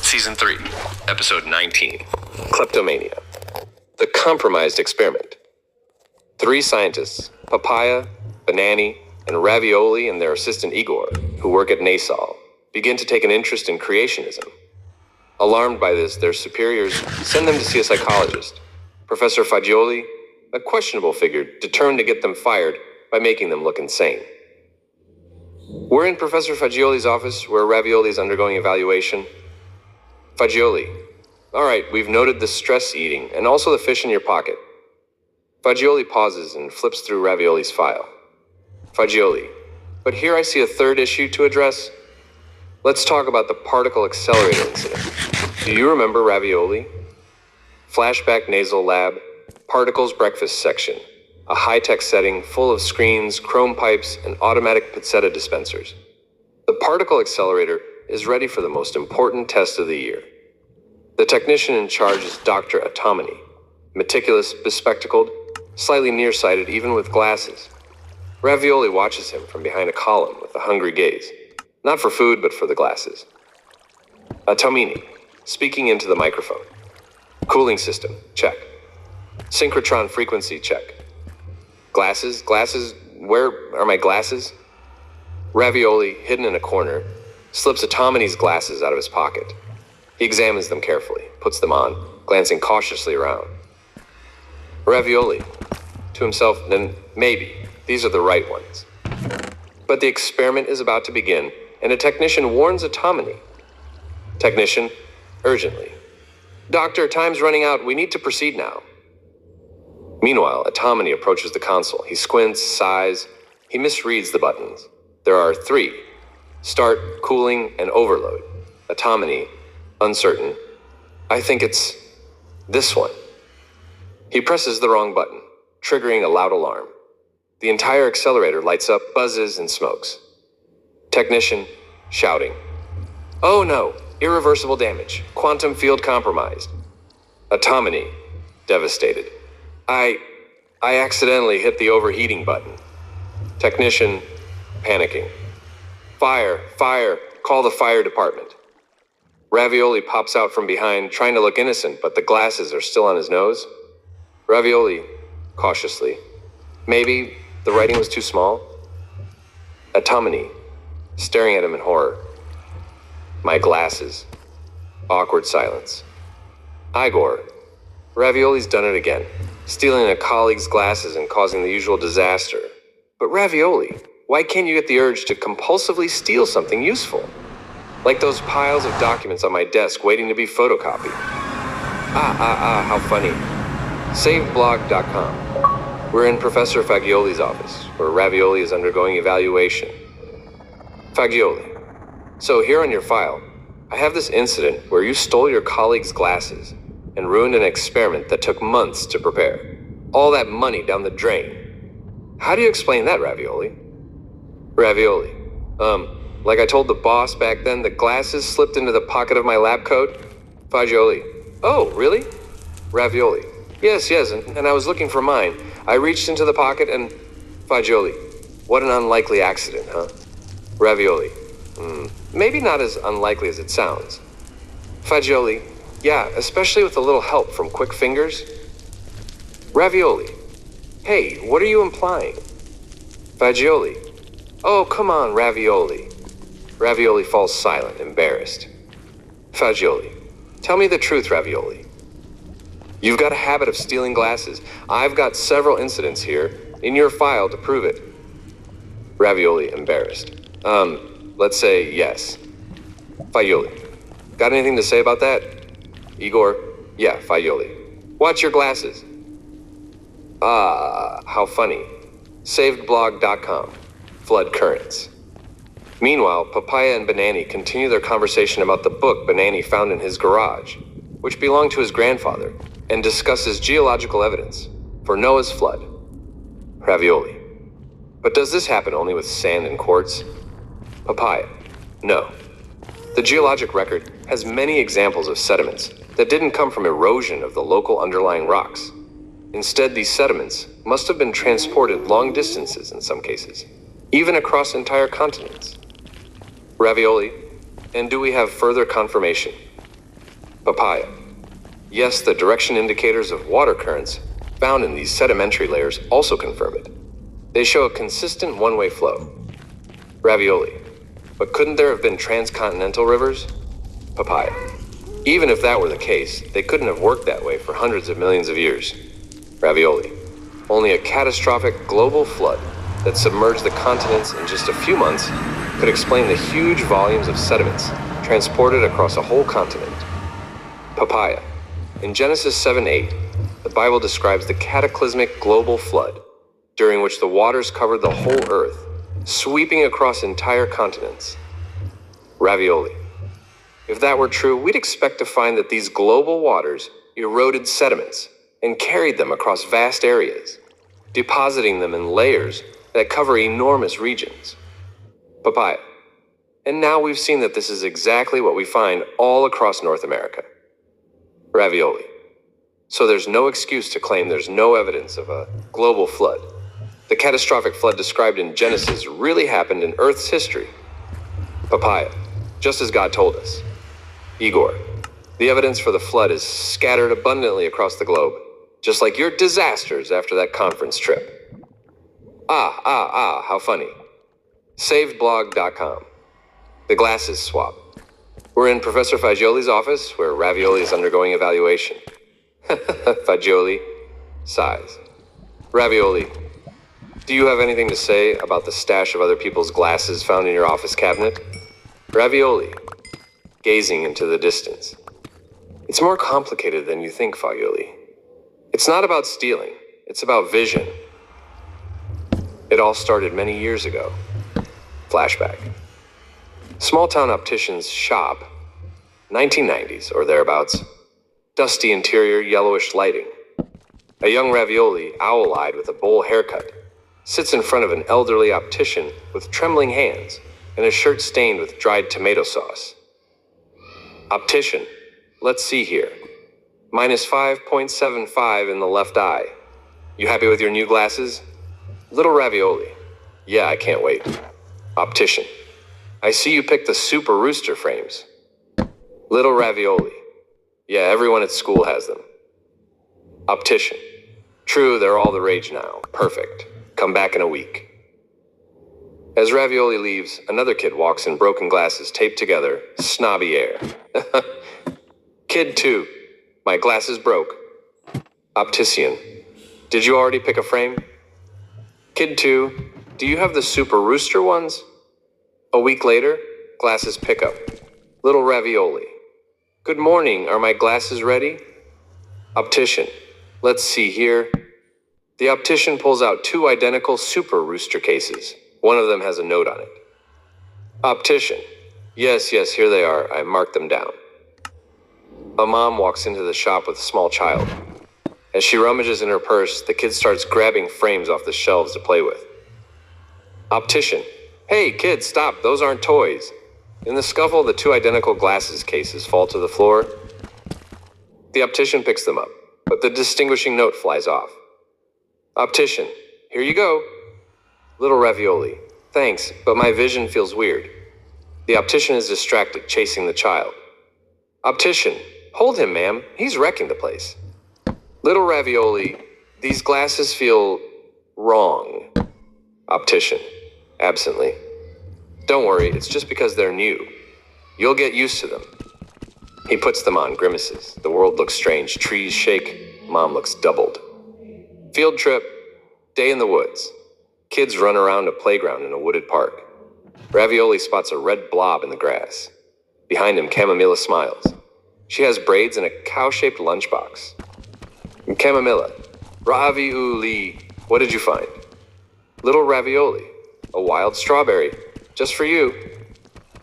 Season 3, Episode 19, Kleptomania. The Compromised Experiment. 3 scientists, Papaia, Banani, and Ravioli and their assistant Igor, who work at Nasol, begin to take an interest in creationism. Alarmed by this, their superiors send them to see a psychologist, Professor Fagioli, a questionable figure determined to get them fired by making them look insane. We're in Professor Fagioli's office, where Ravioli is undergoing evaluation. Fagioli. All right, we've noted the stress eating and also the fish in your pocket. Fagioli pauses and flips through Ravioli's file. Fagioli. But here I see a third issue to address. Let's talk about the particle accelerator incident. Do you remember Ravioli? Flashback nasal lab, particles breakfast section. A high-tech setting full of screens, chrome pipes, and automatic pizzetta dispensers. The particle accelerator is ready for the most important test of the year. The technician in charge is Dr. Atomini, meticulous, bespectacled, slightly nearsighted even with glasses. Ravioli watches him from behind a column with a hungry gaze, not for food but for the glasses. Atomini, speaking into the microphone. Cooling system, check. Synchrotron frequency, check. Glasses, where are my glasses? Ravioli, hidden in a corner, slips Atomini's glasses out of his pocket. He examines them carefully, puts them on, glancing cautiously around. Ravioli, to himself, then maybe, these are the right ones. But the experiment is about to begin, and a technician warns Atomini. Technician, urgently. Doctor, time's running out, we need to proceed now. Meanwhile, Atomini approaches the console. He squints, sighs. He misreads the buttons. There are 3. Start, cooling, and overload. Atomini, uncertain. I think it's this one. He presses the wrong button, triggering a loud alarm. The entire accelerator lights up, buzzes, and smokes. Technician, shouting. Oh no, irreversible damage. Quantum field compromised. Atomini, devastated. I accidentally hit the overheating button. Technician, panicking. Fire, call the fire department. Ravioli pops out from behind, trying to look innocent, but the glasses are still on his nose. Ravioli, cautiously. Maybe the writing was too small? Atomini, staring at him in horror. My glasses. Awkward silence. Igor. Ravioli's done it again, stealing a colleague's glasses and causing the usual disaster. But Ravioli, why can't you get the urge to compulsively steal something useful? Like those piles of documents on my desk waiting to be photocopied. How funny. SaveBlog.com. We're in Professor Fagioli's office, where Ravioli is undergoing evaluation. Fagioli. So here on your file, I have this incident where you stole your colleague's glasses and ruined an experiment that took months to prepare. All that money down the drain. How do you explain that, Ravioli? Ravioli. Like I told the boss back then, the glasses slipped into the pocket of my lab coat. Fagioli. Oh, really? Ravioli. Yes, and I was looking for mine. I reached into the pocket and... Fagioli. What an unlikely accident, huh? Ravioli. Maybe not as unlikely as it sounds. Fagioli. Yeah, especially with a little help from quick fingers. Ravioli. Hey, what are you implying? Fagioli. Oh, come on, Ravioli. Ravioli falls silent, embarrassed. Fagioli. Tell me the truth, Ravioli. You've got a habit of stealing glasses. I've got several incidents here in your file to prove it. Ravioli, embarrassed. Let's say yes. Fagioli. Got anything to say about that? Igor. Yeah, Fagioli. Watch your glasses. How funny. SavedBlog.com. Flood currents. Meanwhile, Papaia and Banani continue their conversation about the book Banani found in his garage, which belonged to his grandfather, and discusses geological evidence for Noah's flood. Ravioli. But does this happen only with sand and quartz? Papaia. No. The geologic record has many examples of sediments that didn't come from erosion of the local underlying rocks. Instead, these sediments must have been transported long distances in some cases, even across entire continents. Ravioli. And do we have further confirmation? Papaya. Yes, the direction indicators of water currents found in these sedimentary layers also confirm it. They show a consistent one-way flow. Ravioli. But couldn't there have been transcontinental rivers? Papaya. Even if that were the case, they couldn't have worked that way for hundreds of millions of years. Ravioli. Only a catastrophic global flood that submerged the continents in just a few months could explain the huge volumes of sediments transported across a whole continent. Papaya. In Genesis 7:8, the Bible describes the cataclysmic global flood, during which the waters covered the whole earth, sweeping across entire continents. Ravioli. If that were true, we'd expect to find that these global waters eroded sediments and carried them across vast areas, depositing them in layers that cover enormous regions. Papaya. And now we've seen that this is exactly what we find all across North America. Ravioli. So there's no excuse to claim there's no evidence of a global flood. The catastrophic flood described in Genesis really happened in Earth's history. Papaya. Just as God told us. Igor. The evidence for the flood is scattered abundantly across the globe, just like your disasters after that conference trip. How funny. SavedBlog.com. The glasses swap. We're in Professor Fagioli's office, where Ravioli is undergoing evaluation. Fagioli sighs. Ravioli, do you have anything to say about the stash of other people's glasses found in your office cabinet? Ravioli, gazing into the distance. It's more complicated than you think, Fagioli. It's not about stealing. It's about vision. It all started many years ago. Flashback. Small-town optician's shop, 1990s or thereabouts. Dusty interior, yellowish lighting. A young Ravioli, owl-eyed with a bowl haircut, sits in front of an elderly optician with trembling hands and a shirt stained with dried tomato sauce. Optician, let's see here. Minus 5.75 in the left eye. You happy with your new glasses? Little Ravioli. Yeah, I can't wait. Optician. I see you picked the Super Rooster frames. Little Ravioli. Yeah, everyone at school has them. Optician. True, they're all the rage now. Perfect. Come back in a week. As Ravioli leaves, another kid walks in broken glasses taped together, snobby air. Kid 2. My glasses broke. Optician. Did you already pick a frame? Kid 2. Do you have the Super Rooster ones? A week later, glasses pickup. Little Ravioli. Good morning, are my glasses ready? Optician. Let's see here. The optician pulls out 2 identical Super Rooster cases. One of them has a note on it. Optician. Yes, here they are. I marked them down. A mom walks into the shop with a small child. As she rummages in her purse, the kid starts grabbing frames off the shelves to play with. Optician. Hey, kid, stop. Those aren't toys. In the scuffle, the 2 identical glasses cases fall to the floor. The optician picks them up, but the distinguishing note flies off. Optician. Here you go. Little Ravioli. Thanks, but my vision feels weird. The optician is distracted, chasing the child. Optician. Hold him, ma'am. He's wrecking the place. Little Ravioli. These glasses feel wrong. Optician. Absently. Don't worry, it's just because they're new. You'll get used to them. He puts them on, grimaces. The world looks strange. Trees shake. Mom looks doubled. Field trip. Day in the woods. Kids run around a playground in a wooded park. Ravioli spots a red blob in the grass. Behind him, Camomilla smiles. She has braids and a cow-shaped lunchbox. Camomilla. Ravioli. What did you find? Little Ravioli. A wild strawberry. Just for you.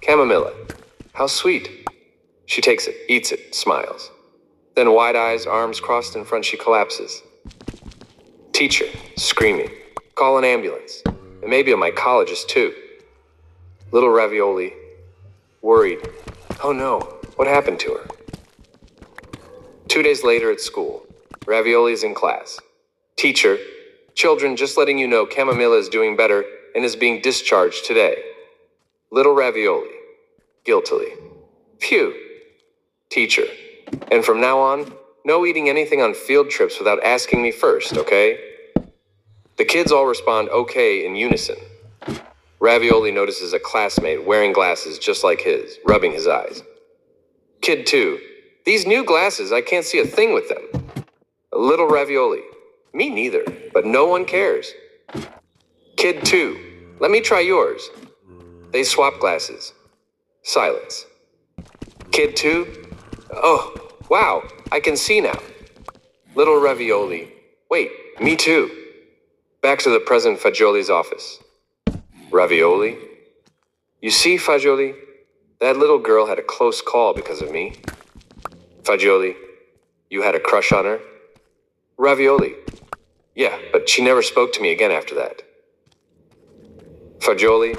Camomilla. How sweet. She takes it, eats it, smiles. Then wide eyes, arms crossed in front, she collapses. Teacher, screaming. Call an ambulance. And maybe a mycologist too. Little Ravioli, worried. Oh no, what happened to her? 2 days later at school, Ravioli is in class. Teacher, children, just letting you know Camomilla is doing better and is being discharged today. Little Ravioli, guiltily. Phew. Teacher, And from now on, no eating anything on field trips without asking me first, okay? The kids all respond okay in unison. Ravioli notices a classmate wearing glasses just like his, rubbing his eyes. Kid 2, these new glasses, I can't see a thing with them. Little Ravioli, me neither, but no one cares. Kid 2, let me try yours. They swap glasses. Silence. Kid 2, oh, wow, I can see now. Little Ravioli, wait, me too. Back to the present Fagioli's office. Ravioli? You see, Fagioli, that little girl had a close call because of me. Fagioli, you had a crush on her? Ravioli, yeah, but she never spoke to me again after that. Fagioli,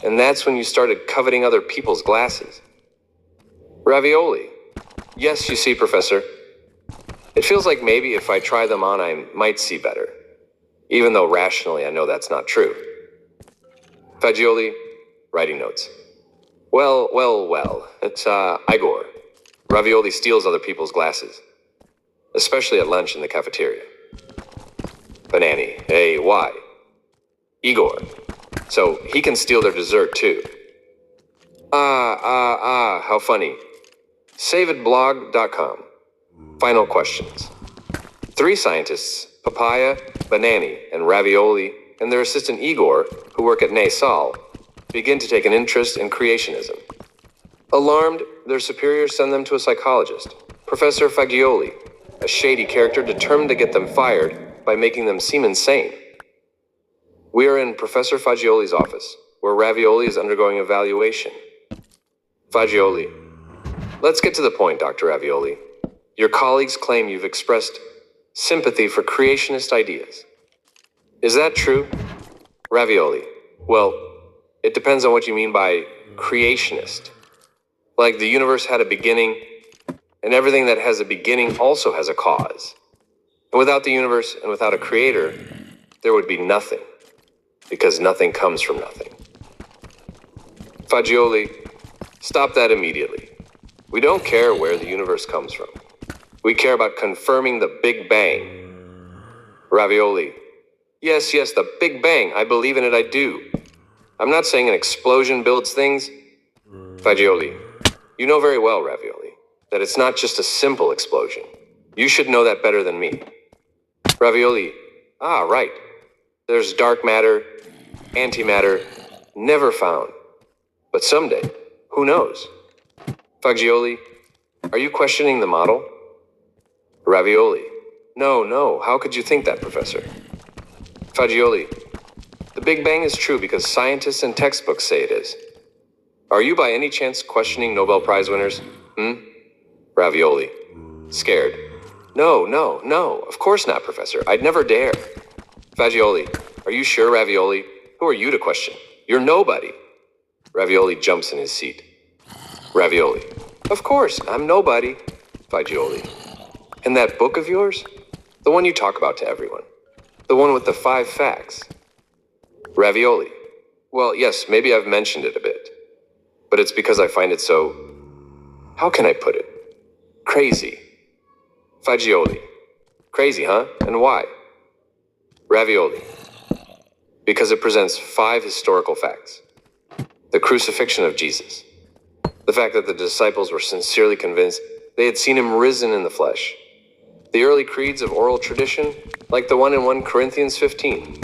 and that's when you started coveting other people's glasses. Ravioli, yes, you see, Professor. It feels like maybe if I try them on, I might see better. Even though rationally I know that's not true. Fagioli, writing notes. Well, it's, Igor. Ravioli steals other people's glasses. Especially at lunch in the cafeteria. Banani, hey, why? Igor. So he can steal their dessert too. How funny. SaveItBlog.com. Final questions. 3 scientists, Papaia, Banani, and Ravioli, and their assistant Igor, who work at Nasal, begin to take an interest in creationism. Alarmed, their superiors send them to a psychologist, Professor Fagioli, a shady character determined to get them fired by making them seem insane. We are in Professor Fagioli's office, where Ravioli is undergoing evaluation. Fagioli. Let's get to the point, Dr. Ravioli. Your colleagues claim you've expressed sympathy for creationist ideas. Is that true? Ravioli. Well, it depends on what you mean by creationist. Like the universe had a beginning, and everything that has a beginning also has a cause. And without the universe and without a creator, there would be nothing, because nothing comes from nothing. Fagioli, stop that immediately. We don't care where the universe comes from. We care about confirming the Big Bang. Ravioli, yes, the Big Bang. I believe in it, I do. I'm not saying an explosion builds things. Fagioli, you know very well, Ravioli, that it's not just a simple explosion. You should know that better than me. Ravioli, right. There's dark matter, antimatter, never found. But someday, who knows? Fagioli, are you questioning the model? Ravioli, no, how could you think that, Professor? Fagioli, the Big Bang is true because scientists and textbooks say it is. Are you by any chance questioning Nobel Prize winners? Ravioli, scared. No, of course not, Professor. I'd never dare. Fagioli, are you sure, Ravioli? Who are you to question? You're nobody. Ravioli jumps in his seat. Ravioli, of course, I'm nobody. Fagioli, and that book of yours? The one you talk about to everyone. The one with the 5 facts. Ravioli, well, yes, maybe I've mentioned it a bit. But it's because I find it so, how can I put it? Crazy. Fagioli, crazy, huh? And why? Ravioli, because it presents 5 historical facts. The crucifixion of Jesus. The fact that the disciples were sincerely convinced they had seen him risen in the flesh. The early creeds of oral tradition, like the one in 1 Corinthians 15.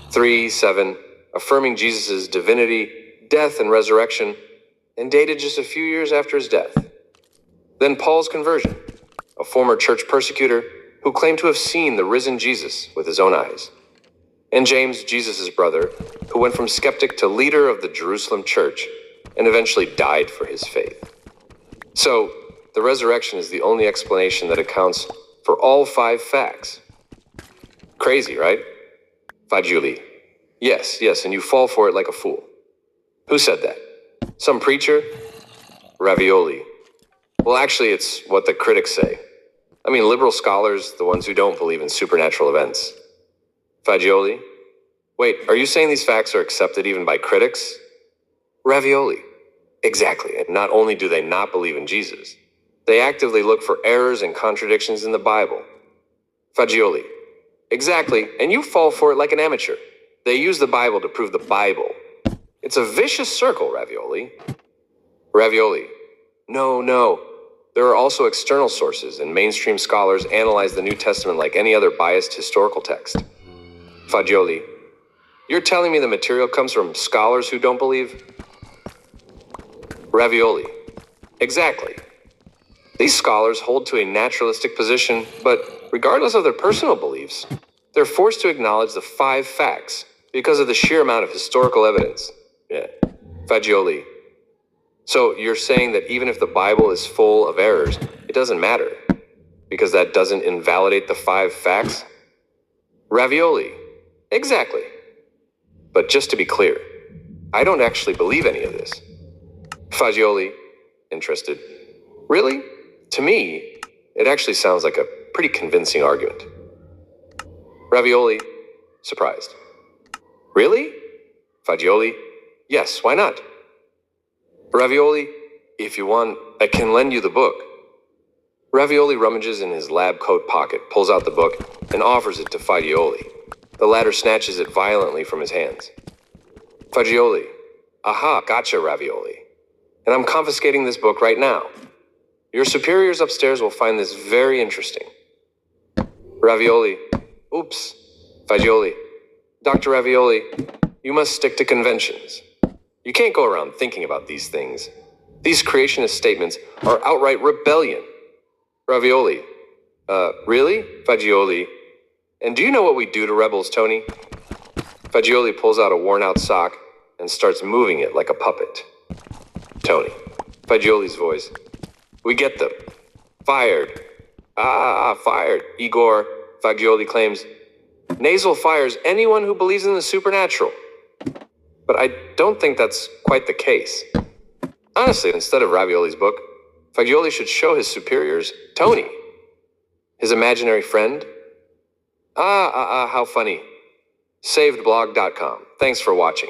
3:7, affirming Jesus' divinity, death, and resurrection, and dated just a few years after his death. Then Paul's conversion, a former church persecutor who claimed to have seen the risen Jesus with his own eyes. And James, Jesus' brother, who went from skeptic to leader of the Jerusalem church and eventually died for his faith. So, the resurrection is the only explanation that accounts for all 5 facts. Crazy, right? Fagioli, yes, and you fall for it like a fool. Who said that? Some preacher? Ravioli, well, actually, it's what the critics say. I mean, liberal scholars, the ones who don't believe in supernatural events. Fagioli, wait, are you saying these facts are accepted even by critics? Ravioli, exactly, and not only do they not believe in Jesus, They actively look for errors and contradictions in the Bible. Fagioli. Exactly, and you fall for it like an amateur. They use the Bible to prove the Bible. It's a vicious circle, Ravioli. Ravioli. No. There are also external sources, and mainstream scholars analyze the New Testament like any other biased historical text. Fagioli. You're telling me the material comes from scholars who don't believe? Ravioli. Exactly. These scholars hold to a naturalistic position, but regardless of their personal beliefs, they're forced to acknowledge the 5 facts because of the sheer amount of historical evidence. Yeah. Fagioli. So you're saying that even if the Bible is full of errors, it doesn't matter, because that doesn't invalidate the 5 facts? Ravioli. Exactly. But just to be clear, I don't actually believe any of this. Fagioli. Interested. Really? To me, it actually sounds like a pretty convincing argument. Ravioli. Surprised. Really? Fagioli. Yes, why not? Ravioli. If you want, I can lend you the book. Ravioli rummages in his lab coat pocket, pulls out the book, and offers it to Fagioli. The latter snatches it violently from his hands. Fagioli. Aha, gotcha, Ravioli. And I'm confiscating this book right now. Your superiors upstairs will find this very interesting. Ravioli. Oops. Fagioli. Dr. Ravioli, you must stick to conventions. You can't go around thinking about these things. These creationist statements are outright rebellion. Ravioli. Really? Fagioli. And do you know what we do to rebels, Tony? Fagioli pulls out a worn-out sock and starts moving it like a puppet. Tony. Fagioli's voice. We get them. Fired. Fired. Igor. Fagioli claims. Nasal fires anyone who believes in the supernatural. But I don't think that's quite the case. Honestly, instead of Ravioli's book, Fagioli should show his superiors Tony, his imaginary friend. How funny. SavedBlog.com. Thanks for watching.